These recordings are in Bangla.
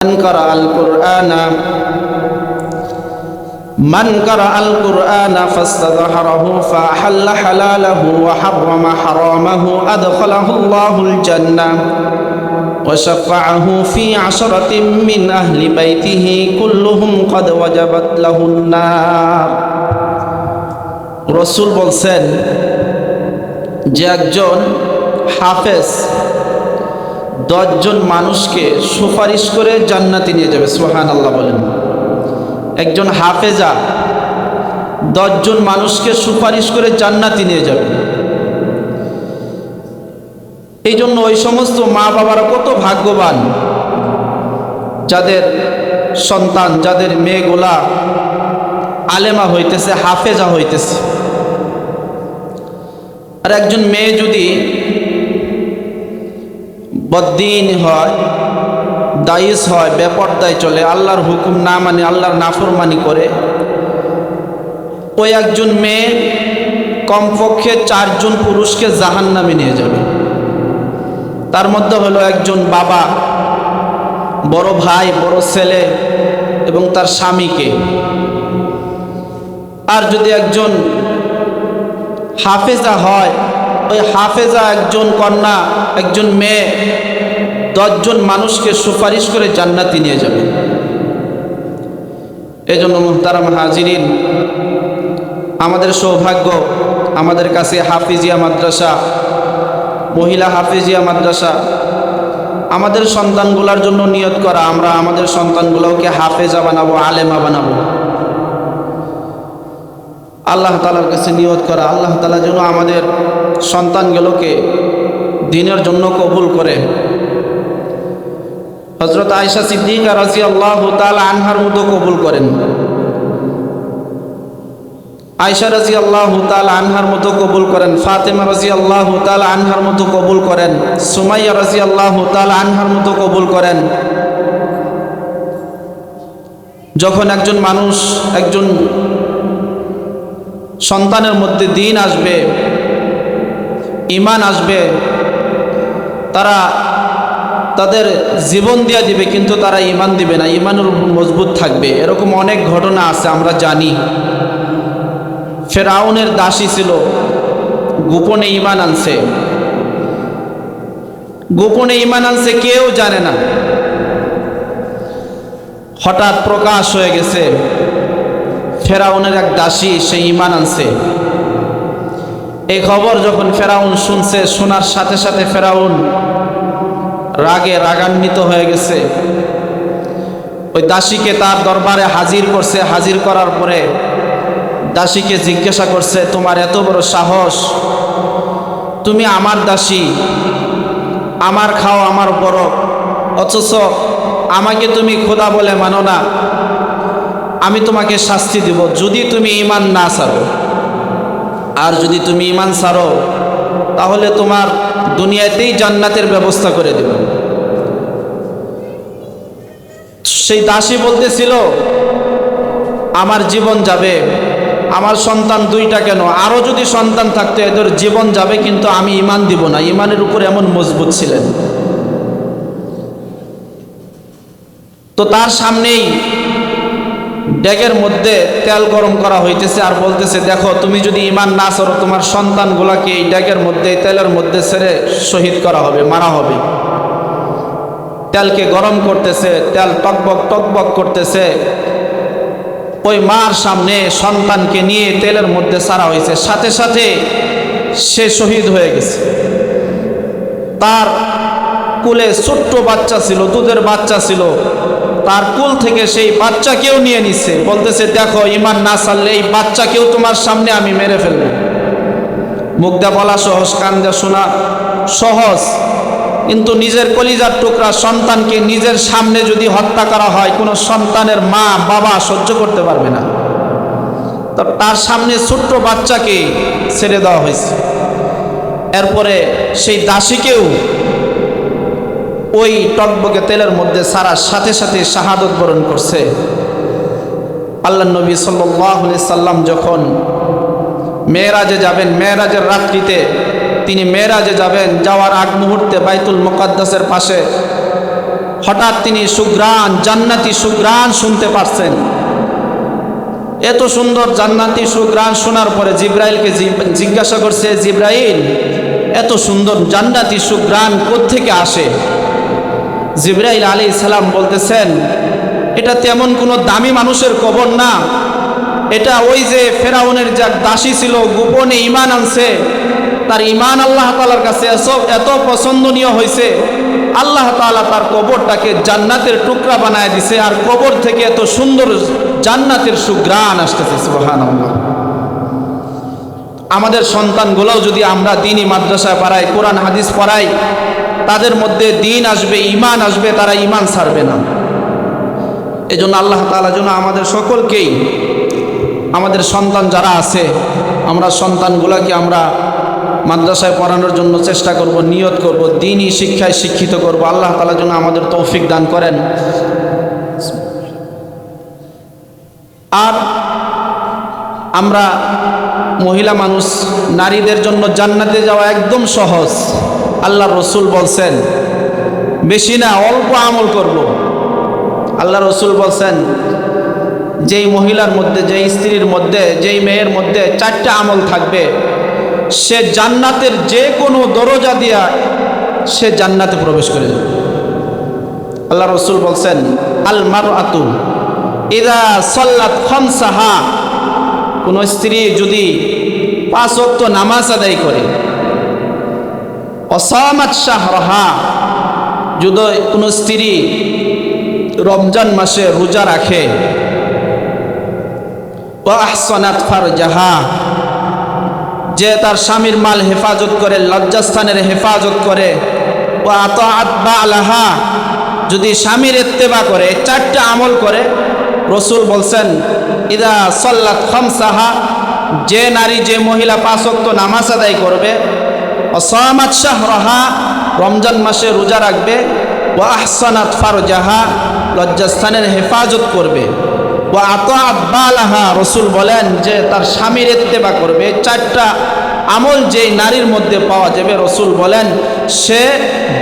من قرأ القرآن فاستظهره فأحل حلاله وحرم حرامه أدخله الله الجنة وشفعه في 10 من أهل بيته كلهم قد وجبت له النار রসুল বলছেন যে একজন হাফেজ 10 জন মানুষকে সুপারিশ করে জান্নাতে নিয়ে যাবে। সুবহানাল্লাহ বলেন। একজন হাফেজা 10 জন মানুষকে সুপারিশ করে জান্নাতে নিয়ে যাবে। এই জন্য ওই সমস্ত মা বাবারা কত ভাগ্যবান যাদের সন্তান, যাদের মেয়েগুলা আলেমা হইতেছে, হাফেজা হইতেছে। আর একজন মেয়ে যদি বদ্দিন হয়, দায়িস হয়, বেপরদায় চলে, আল্লাহর হুকুম না মানে আল্লাহর নাফরমানি করে, ওই একজন মেয়ে কমপক্ষে 4 জন পুরুষকে জাহান্নামে নিয়ে যাবে। তার মধ্যে হলো একজন বাবা, বড় ভাই, বড় ছেলে এবং তার স্বামীকে। আর যদি একজন হাফেজা হয়, ওই হাফেজা একজন কন্যা, একজন মেয়ে 10 জন মানুষকে সুপারিশ করে জান্নাতে নিয়ে যাবে। এই জন্য মুহতারাম হাজিরিন, আমাদের সৌভাগ্য আমাদের কাছে হাফিজিয়া মাদ্রাসা, মহিলা হাফিজিয়া মাদ্রাসা, আমাদের সন্তানগুলোর জন্য নিয়ত করা আমরা আমাদের সন্তানগুলোকে হাফেজা বানাবো, আলেমা বানাবো। আল্লাহ তাআলার কাছে নিয়ত করা, আল্লাহ তাআলা যেন আমাদের সন্তানগুলোকে দ্বীনের জন্য কবুল করে। হযরত আয়েশা সিদ্দিকা রাদিয়াল্লাহু তাআলা আনহার মতো কবুল করেন, আয়েশা রাদিয়াল্লাহু তাআলা আনহার মতো কবুল করেন, ফাতেমা রাদিয়াল্লাহু তাআলা আনহার মতো কবুল করেন, সুমাইয়া রাদিয়াল্লাহু তাআলা আনহার মতো কবুল করেন। যখন একজন মানুষ, একজন সন্তানের মধ্যে দ্বীন আসবে, ঈমান আসবে, তারা তাদের জীবন দিয়ে দিবে কিন্তু তারা ঈমান দিবে না, ঈমানের উপর মজবুত থাকবে। এরকম অনেক ঘটনা আছে, আমরা জানি। ফেরাউনের দাসী ছিল, গোপনে ঈমান আনছে, গোপনে ঈমান আনছে, কেউ জানে না। হঠাৎ প্রকাশ হয়ে গেছে ফেরাউনের এক দাসী সে ঈমান আনছে। এই খবর যখন ফেরাউন শুনছে, শোনার সাথে সাথে ফেরাউন রাগে রাগান্বিত হয়ে গেছে। ওই দাসীকে তার দরবারে হাজির করছে। হাজির করার পরে দাসীকে জিজ্ঞাসা করছে, তোমার এত বড় সাহস, তুমি আমার দাসী, আমার খাও, আমার পরো, অথচ আমাকে তুমি খোদা বলে মানো না। আমি তোমাকে শাস্তি দিব যদি তুমি ঈমান না ছাড়ো। আর যদি তুমি ঈমান ছাড়ো তাহলে তোমার দুনিয়াতেই জান্নাতের ব্যবস্থা করে দেব। সেই দাসী বলতেছিল, আমার জীবন যাবে, আমার সন্তান 2টা কেন, আরো যদি সন্তান থাকতো এদের জীবন যাবে, কিন্তু আমি ঈমান দিব না। ঈমানের উপর এমন মজবুত ছিলেন। তো তার সামনেই ডেগের মধ্যে তেল গরম করা হইতেছে, আর বলতেছে, দেখো তুমি যদি ঈমান না ছাড়ো তোমার সন্তানগুলাকে এই ডেগের মধ্যে, তেলের মধ্যে ছেড়ে শহীদ করা হবে, মারা হবে। তেলকে গরম করতেছে, তেল টকবক টকবক করতেছে। ওই মার সামনে সন্তানকে নিয়ে তেলের মধ্যে ছাড়া হয়েছে, সাথে সাথে সে শহীদ হয়ে গেছে। তার কুলে ছোট্ট বাচ্চা ছিল, দুধের বাচ্চা ছিল, তার কুল থেকে সেই বাচ্চাকেও নিয়ে নিচ্ছে। বলতেছে, দেখো ঈমান না ছাড়লে এই বাচ্চাকেও তোমার সামনে আমি মেরে ফেলবো। মুখ দিয়ে বলা সহজ, কান দিয়ে শোনা সহজ, কিন্তু নিজের কলিজার টুকরা সন্তানকে নিজের সামনে যদি হত্যা করা হয়, কোনো সন্তানের মা বাবা সহ্য করতে পারবে না। তো তার সামনে ছোট্ট বাচ্চাকে ছেড়ে দেওয়া হয়েছে। এরপরে সেই দাসীকেও ওই টকবকে তেলের মধ্যে ছাড়ার সাথে সাথে শাহাদত বরণ করছে। আল্লাহর নবী সাল্লাল্লাহু আলাইহি সাল্লাম যখন মেরাজে যাবেন, মেরাজের রাত্রিতে তিনি মেরাজে যাবেন, যাওয়ার আগ মুহূর্তে বাইতুল মুকাদ্দাসের পাশে হঠাৎ তিনি সুঘ্রাণ, জান্নাতি সুঘ্রাণ শুনতে পারছেন। এত সুন্দর জান্নাতি সুঘ্রাণ শোনার পরে জিব্রাইলকে জিজ্ঞাসা করছে, জিব্রাইল, এত সুন্দর জান্নাতি সুঘ্রাণ কোত্থেকে আসে? জিব্রাইল আলাইহিস সালাম বলতেছেন, এটা তেমন কোনো দামি মানুষের কবর না, এটা ওই যে ফেরাউনের যা দাসী ছিল, গোপনে ঈমান আনছে, তার ঈমান আল্লাহ তাআলার কাছে এত পছন্দনীয় হয়েছে, আল্লাহ তাআলা তার কবরটাকে জান্নাতের টুকরা বানায় দিছে, আর কবর থেকে এত সুন্দর জান্নাতের সুঘ্রাণ আসতেছে। সুবহানাল্লাহ। আমাদের সন্তানগুলোও যদি আমরা দ্বীনি মাদ্রাসায় পড়াই, কোরআন হাদিস পড়াই, তাদের মধ্যে দ্বীন আসবে, ঈমান আসবে, তারা ঈমান ছাড়বে না। এজন্য আল্লাহ তাআলা যেন আমাদের সকলকেই, আমাদের সন্তান যারা আছে, আমরা সন্তানগুলোকে আমরা মাদ্রাসায় পড়ানোর জন্য চেষ্টা করব, নিয়ত করব, দ্বীনি শিক্ষায় শিক্ষিত করব। আল্লাহ তাআলা যেন আমাদের তৌফিক দান করেন। আর আমরা মহিলা মানুষ, নারীদের জন্য জান্নাতে যাওয়া একদম সহজ। আল্লাহ রসুল বলছেন, বেশি না, অল্প আমল করব। আল্লাহ রসুল বলছেন, যেই মহিলার মধ্যে, যেই স্ত্রীর মধ্যে, যেই মেয়ের মধ্যে 4টা আমল থাকবে, সে জান্নাতের যে কোনো দরজা দিয়া সে জান্নাতে প্রবেশ করে যাবে। আল্লাহ রসুল বলছেন, আল মারআতু ইযা সাল্লাত খামসাহা, কোন স্ত্রী যদি 5 ওয়াক্ত নামাজ আদায় করে, ওয়াসামাত শাহরাহা, যদি কোন স্ত্রী রমজান মাসে রোজা রাখে, ওয়া আহসানাত ফারজাহা, যে তার স্বামীর মাল হেফাজত করে, লজ্জাস্থানের হেফাজত করে, ওয়া আতাআত বালাহা, যদি স্বামীর ইত্তেবা করে, 4টা আমল করে, রসুল বলছেন, ইদা সাল্লাত খামসাহা, যে নারী, যে মহিলা 5 ওয়াক্ত নামাজ আদায় করবে, ওয়াসামাত শাহরাহা, রমজান মাসে রোজা রাখবে, ওয়া আহসানাত ফারজাহা, লজ্জাস্থানের হেফাজত করবে, ওয়া আতাআত বালাহা, রসুল বলেন যে তার স্বামীর ইত্তেবা করবে, 4টা আমল যে নারীর মধ্যে পাওয়া যাবে, রসুল বলেন সে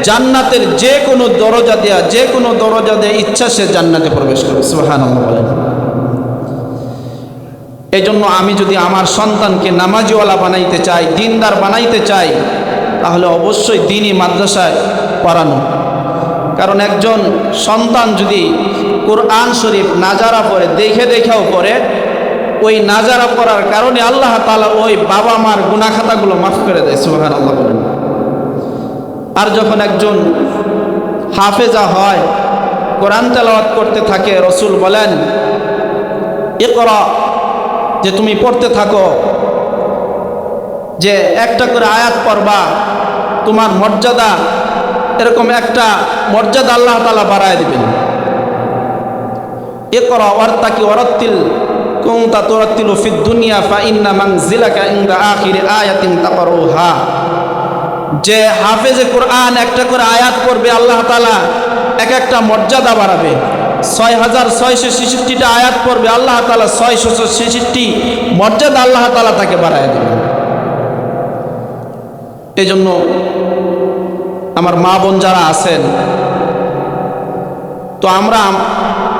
জান্নাতের যে কোনো দরজা দেয়া, যে কোনো দরজা দিয়ে ইচ্ছা সে জান্নাতে প্রবেশ করবে। সুবহানাল্লাহ বলেন। এই জন্য আমি যদি আমার সন্তানকে নামাজিওয়ালা বানাইতে চাই, দিনদার বানাইতে চাই, তাহলে অবশ্যই দ্বীনি মাদ্রাসায় পড়ানো। কারণ একজন সন্তান যদি কোরআন শরীফ নাজারা পড়ে, দেখে দেখেও পড়ে, ওই নাজারা পড়ার কারণে আল্লাহ তাআলা ওই বাবা মার গুনাহ খাতাগুলো মাফ করে দেয়। সুবহানাল্লাহ বলেন। আর যখন একজন হাফেজা হয়, কোরআন তেলাওয়াত করতে থাকে, রসুল বলেন, ইকরা, যে তুমি পড়তে থাকো, যে একটা করে আয়াত পড়বা, তোমার মর্যাদা, এরকম একটা মর্যাদা আল্লাহ তাআলা বাড়ায় দিবেন। ইকরা ওয়ারতাকি ওয়ারাত্তিল কুনতা তুরাত্তিলু ফিদ দুনিয়া ফা ইন্না মানজিলাকা ইনদা আখিরি আয়াতিন তাকরাউহা, যে হাফেজে কোরআন একটা করে আয়াত পড়বে, আল্লাহ তাআলা এক একটা মর্যাদা বাড়াবে। 6666টা আয়াত পড়বে, আল্লাহ তাআলা 666 মর্যাদা আল্লাহ তাআলা তাকে বাড়ায় দেবেন। এই জন্য আমার মা বোন যারা আছেন, তো আমরা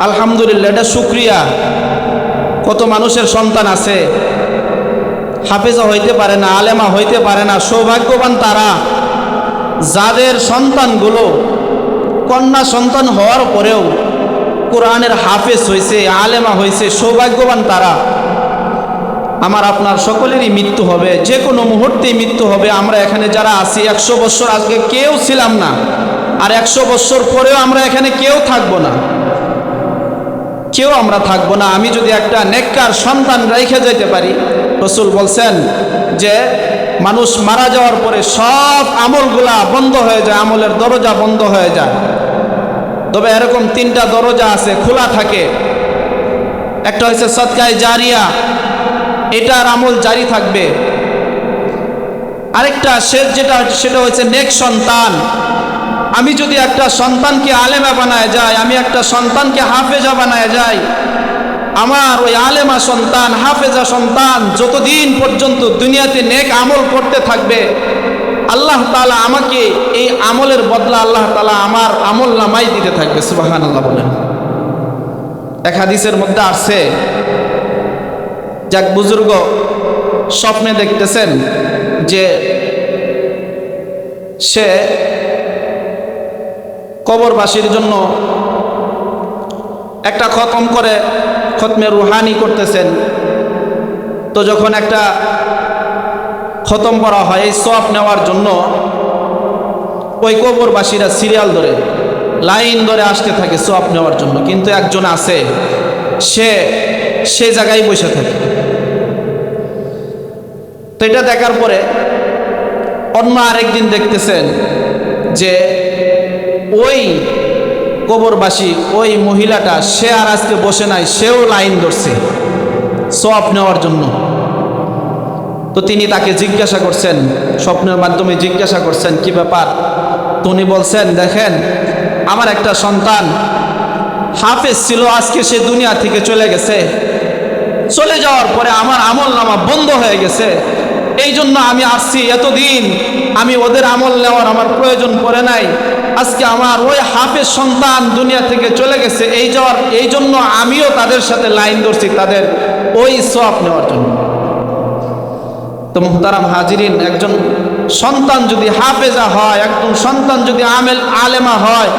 আলহামদুলিল্লাহ, এটা শুকরিয়া। কত মানুষের সন্তান আছে হাফেজা হইতে পারে না, আলেমা হইতে পারে না। সৌভাগ্যবান তারা যাদের সন্তানগুলো কন্যা সন্তান হওয়ার পরেও কোরআনের হাফেজ হয়েছে, আলেমা হয়েছে, সৌভাগ্যবান তারা। আমার আপনার সকলেরই মৃত্যু হবে, যে কোনো মুহূর্তেই মৃত্যু হবে। আমরা এখানে যারা আছি 100 বছর আজকে কেউ ছিলাম না, আর 100 বছর পরেও আমরা এখানে কেউ থাকবো না, কেউ আমরা থাকবো না। আমি যদি একটা নেককার সন্তান রেখে যেতে পারি, রসুল বলছেন যে মানুষ মারা যাওয়ার পরে সব আমলগুলা বন্ধ হয়ে যায়, আমলের দরজা বন্ধ হয়ে যায়। তবে এরকম 3টা দরজা আছে, খোলা থাকে। একটা হচ্ছে সদকায়ে জারিয়া, এটার আমল জারি থাকবে। আরেকটা সেটা হচ্ছে নেক সন্তান। আমি যদি একটা সন্তানকে আলেমা বানায় যাই, আমি একটা সন্তানকে হাফেজা বানায় যাই, আমার ওই আলেমা সন্তান, হাফেজা সন্তান যতদিন পর্যন্ত দুনিয়াতে নেক আমল করতে থাকবে, আল্লাহ তাআলা আমাকে এই আমলের বদলা আল্লাহ তাআলা আমার আমল নামায় দিতে থাকবে। সুবহানাল্লাহ বলেন। এক হাদিসের মধ্যে আসছে, যাক বুজুর্গ স্বপ্নে দেখতেছেন যে সে কবরবাসীর জন্য একটা খতম করে খতমে রুহানি করতেছেন। তো যখন একটা খতম করা হয় এই সওয়াব নেওয়ার জন্য ওই কবরবাসীরা সিরিয়াল ধরে লাইন ধরে আসতে থাকে সওয়াব নেওয়ার জন্য, কিন্তু একজন আছে সে জায়গায় বসে থাকে। তো এটা দেখার পরে অন্য আরেকদিন দেখতেছেন যে ওই কবরবাসী ওই মহিলাটা সে আর আজকে বসে নাই, সেও লাইন ধরছে সওয়াব নেওয়ার জন্য। তো তিনি তাকে জিজ্ঞাসা করছেন, স্বপ্নের মাধ্যমে জিজ্ঞাসা করছেন কি ব্যাপার। তো উনি বলছেন, দেখেন আমার একটা সন্তান হাফেজ ছিল, আজকে সে দুনিয়া থেকে চলে গেছে। চলে যাওয়ার পরে আমার আমল নামা বন্ধ হয়ে গেছে, এই জন্য আমি আসছি। এতদিন আমি ওদের আমল নেওয়ার আমার প্রয়োজন পড়ে নাই, আজকে আমার ওই হাফেজ সন্তান দুনিয়া থেকে চলে গেছে, এই জন্য আমিও তাদের সাথে লাইন ধরছি তাদের ওই সওয়াব নেওয়ার জন্য। তো মুহতারাম হাজিরিন, একজন সন্তান যদি হাফেজা হয়, একজন সন্তান যদি আলেমা হয়,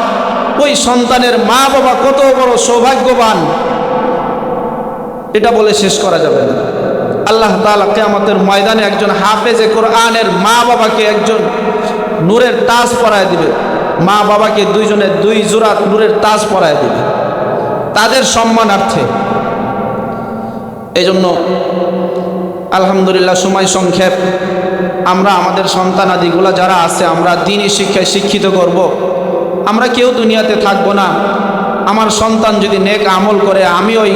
ওই সন্তানের মা বাবা কত বড় সৌভাগ্যবান এটা বলে শেষ করা যাবে না। আল্লাহ তাআলা কিয়ামতের ময়দানে একজন হাফেজে কোরআনের মা বাবাকে একজন নূরের তাজ পরায় দিবে। মা বাবাকে দুইজনের দুই জোড়া নূরের তাজ পরায় দিবে তাদের সম্মানার্থে। এই জন্য আলহামদুলিল্লাহ সময় সংক্ষেপ, আমরা আমাদের সন্তানাদিগুলা যারা আছে আমরা দ্বীনি শিক্ষায় শিক্ষিত করব। আমরা কেউ দুনিয়াতে থাকবো না, আমার সন্তান যদি নেক আমল করে আমি ওই